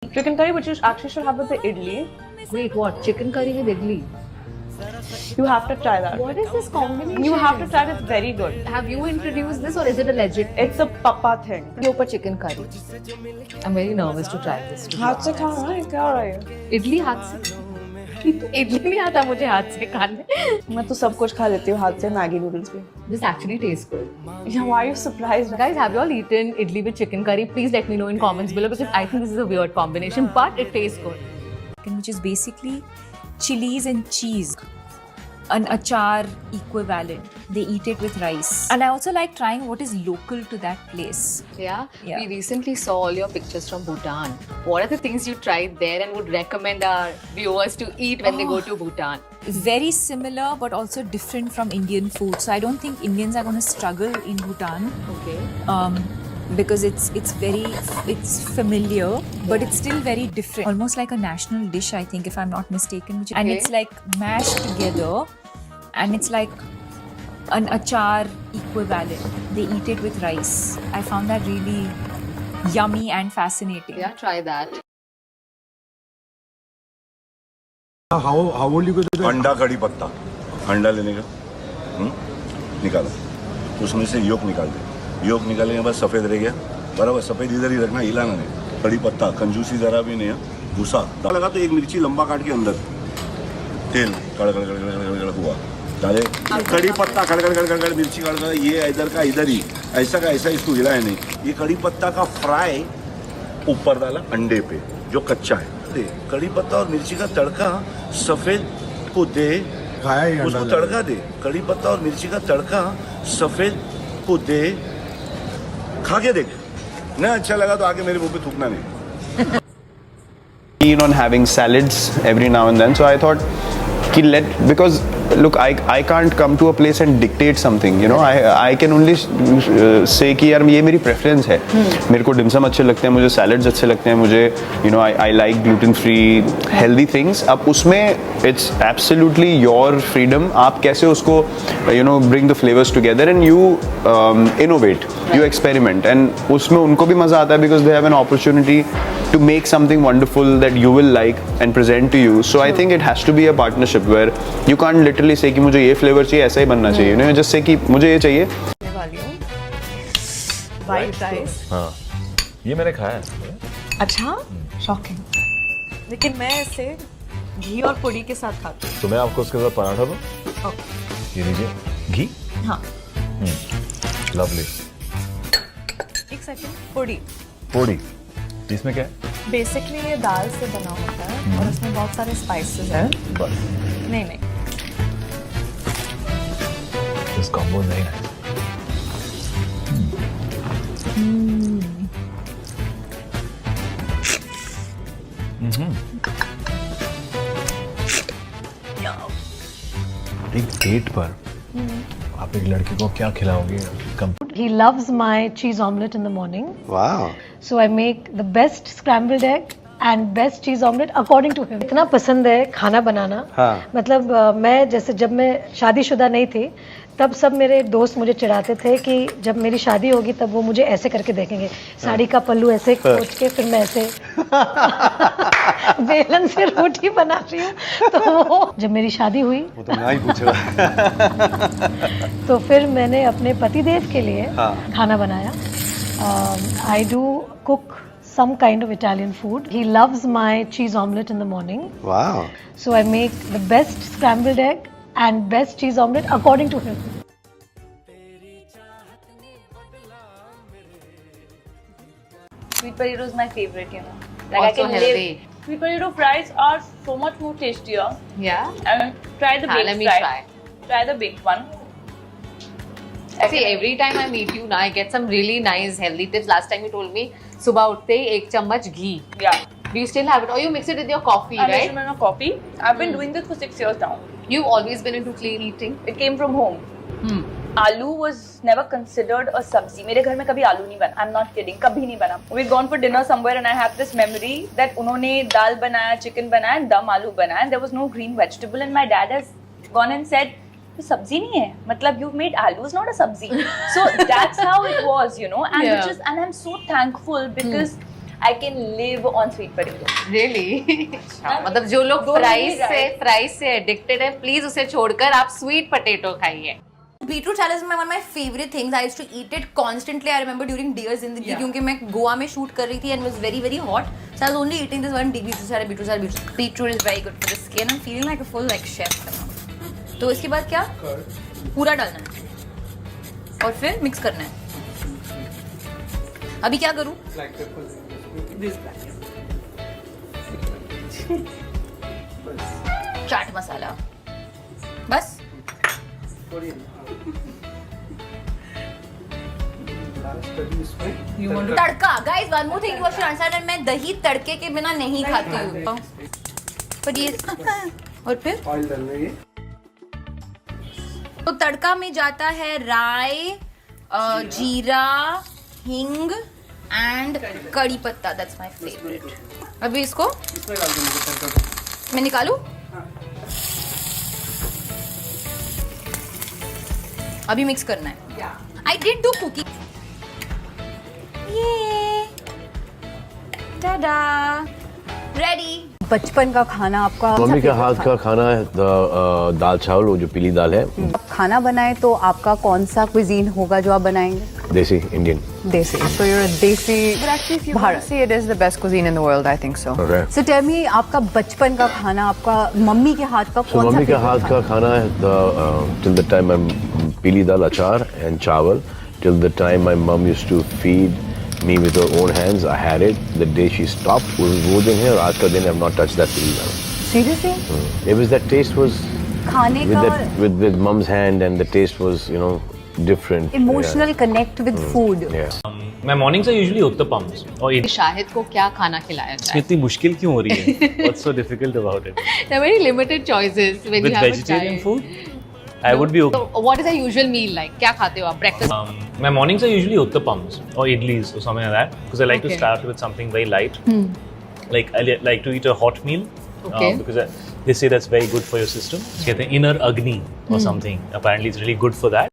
Chicken curry, which you actually should have with the idli. Wait, what? Chicken curry with idli? You have to try that. What is this combination? You have to try it. It's very good. Have you introduced this or is it a legit? It's a papa thing. Your chicken curry. I'm very nervous to try this. हाथ से खाओ ना, क्या हो रहा है? इडली हाथ से इडली नहीं आता मुझे हाथ से खाने. मैं तो सब कुछ खा लेती हूँ हाथ से, मैगी नूडल्स भी. This actually tastes good. Yeah, why are you surprised? Guys, have you all eaten idli with chicken curry? Please let me know in comments below because I think this is a weird combination, but it tastes good. Which is basically chilies and cheese, an achar equivalent. They eat it with rice. And I also like trying what is local to that place. Yeah? Yeah. We recently saw all your pictures from Bhutan. What are the things you tried there and would recommend our viewers to eat when they go to Bhutan? Very similar but also different from Indian food. So I don't think Indians are going to struggle in Bhutan. Okay. Because it's familiar, but it's still very different. Almost like a national dish, I think, if I'm not mistaken. And Okay. it's like mashed together, and it's like an achar equivalent. They eat it with rice. I found that really yummy and fascinating. Yeah, try that. How will you go to that? अंडा कड़ी पत्ता, अंडा लेने का, निकालो, उसमें से योक निकाल दे, योक निकालने के बाद सफ़ेद रह गया, बराबर सफ़ेद इधर ही रखना, हिलाना नहीं, कड़ी पत्ता, कंजूसी ज़रा भी नहीं है, भूसा, लगा तो एक मिर्ची लंबा काट के अंदर, तेल, कड़ कड़ कड़ कड़ कड़ कड़ हुआ, डाले, कड़ी पत्ता, कड़ कड़ कड़ कड़ कड़ मिर्ची कड़ कड़, ये इधर का इधर ही, ऐसा का ऐसा इसको हिलाया नहीं, ये कड़ी पत्ता का फ्राई ऊपर डाला अंडे पे, जो कच्चा है, दे, कड़ी पत्ता और मिर्ची का तड़का सफ़ेद को दे, खाया ही उसको अंडा तड़का दे, कड़ी पत्ता और मिर्ची का तड़का सफ़ेद को दे, खा के देख, ना अच्छा लगा तो आके मेरे मुंह पे थूकना नहीं. Keen on having salads every now and then, so I thought because look, I can't come to a place and dictate something, you know. I can only say कि यार ये मेरी preference है, मेरे को डिमसम अच्छे लगते हैं, मुझे salads अच्छे लगते हैं, मुझे you know I like gluten free healthy things. अब उसमें it's absolutely your freedom, आप कैसे उसको you know bring the flavors together and you innovate, you experiment, and उसमें उनको भी मज़ा आता है because they have an opportunity to make something wonderful that you will like and present to you. So I think it has to be a partnership where you can't literally say कि मुझे ये flavor चाहिए, ऐसा ही बनना चाहिए. You know, just say कि मुझे ये चाहिए. White rice. हाँ, ये मैंने खाया है. अच्छा? शॉकिंग. लेकिन मैं इसे घी और पुड़ी के साथ खाती हूँ. तो मैं आपको उसके साथ पराठा दूँ? ये लीजिए. घी? हाँ. लवली. एक सेकंड. पुड़ी. पोड़ी. इसमें क्या है? बेसिकली ये दाल से बना होता है और इसमें बहुत सारे स्पाइसेस हैं. बस. नहीं नहीं. This combo is very nice. एक डेट पर आप एक लड़के को क्या खिलाओगे? He loves my cheese omelette in the morning. Wow. So I make the best scrambled egg and best cheese omelette according to him. इतना पसंद है खाना बनाना. हाँ. मतलब मैं जैसे जब मैं शादीशुदा नहीं थी तब सब मेरे दोस्त मुझे चिढ़ाते थे कि जब मेरी शादी होगी तब वो मुझे ऐसे करके देखेंगे. साड़ी का पल्लू ऐसे खोज के फिर मैं ऐसे बेलन से रोटी बना रही हूँ. तो जब मेरी शादी हुई वो तो मैं ही पूछ रहा. तो फिर मैंने अपने पतिदेव के लिए खाना बनाया. I do cook some kind of Italian food. He loves my cheese omelette in the morning. Wow. So I make the best scrambled egg and best cheese omelette according to him. Sweet potato is my favorite, you know. Also healthy. Sweet potato fries are so much more tastier. Yeah? And try the baked Let me fry. try. Try the baked one. See, every time I meet you now, I get some really nice healthy tips. Last time you told me, सुबह उठते ही एक चम्मच घी. Yeah. Do you still have it? Or you mix it with your coffee, I right? mentioned in a coffee. I've been doing this for 6 years now. You've always been into clean eating. It came from home. आलू was never considered a sabzi. मेरे घर में कभी आलू नहीं बना. I'm not kidding. कभी नहीं बना. We've gone for dinner somewhere and I have this memory that उन्होंने दाल बनाया, chicken बनाया, दम आलू बनाया. And there was no green vegetable and my dad has gone and said, ये सब्जी नहीं है. मतलब you've made aloo is not a sabzi. So that's how it was, you know. And Yeah. and I'm so thankful because I can live on sweet potato. Really? मतलब जो लोग दोनों ही fries से एडिक्टेड है, प्लीज उसे छोड़कर आप sweet potato खाइए. Beetroot salad is one of my favorite things. I used to eat it constantly. I remember during Dear Zindagi क्योंकि मैं गोवा में शूट कर रही थी and was very very hot. So I was only eating this one beetroot salad. Beetroot is very good for the skin. I'm feeling like a full like chef. तो इसके बाद क्या? पूरा डालना है और फिर मिक्स करना है. अभी क्या करूँ? चाट मसाला बस. तड़का guys one more thing you should understand. मैं दही तड़के के बिना नहीं खाती हूँ. पर ये और फिर ऑयल डालना है. तो तड़का में जाता है राई, जीरा, हिंग एंड कड़ी पत्ता. That's my favourite. अभी इसको मैं निकालूं. अभी मिक्स करना है. I did do cooking. ये टाडा रेडी. बचपन का खाना आपका मम्मी के हाथ का खाना है दाल चावल, वो जो पीली दाल है. आप खाना बनाए तो आपका कौन सा क्विजीन होगा जो आप बनाएंगे? देसी इंडियन. देसी. So you're a देसी. But actually, if you want to say it is the best cuisine in the world, I think so. Okay. So tell me, आपका बचपन का खाना, आपका मम्मी के हाथ का So कौन सा? मम्मी के हाथ का खाना है till the time I'm पीली दाल अचार and चावल. Till the time my mom used to feed me with her own hands, I had it. The day she stopped, वो दिन है और आज का दिन I've not touched that पीली दाल. Seriously? It was that taste was खाने with का that with mom's hand and the taste was different. emotional connect with food. Yeah. My mornings are usually uttapams or idli. Shahid को क्या खाना खिलाया जाए? इतनी मुश्किल क्यों हो रही है? What's so difficult about it? There are very limited choices when With you have vegetarian a child. food, I would be okay. So what is a usual meal like? क्या खाते हो आप? Breakfast? My mornings are usually uttapams or idlis or something like that because I like to Okay. start with something very light. Like I like to eat a hot meal Okay. because they say that's very good for your system. कहते हैं inner agni or something. Apparently, it's really good for that.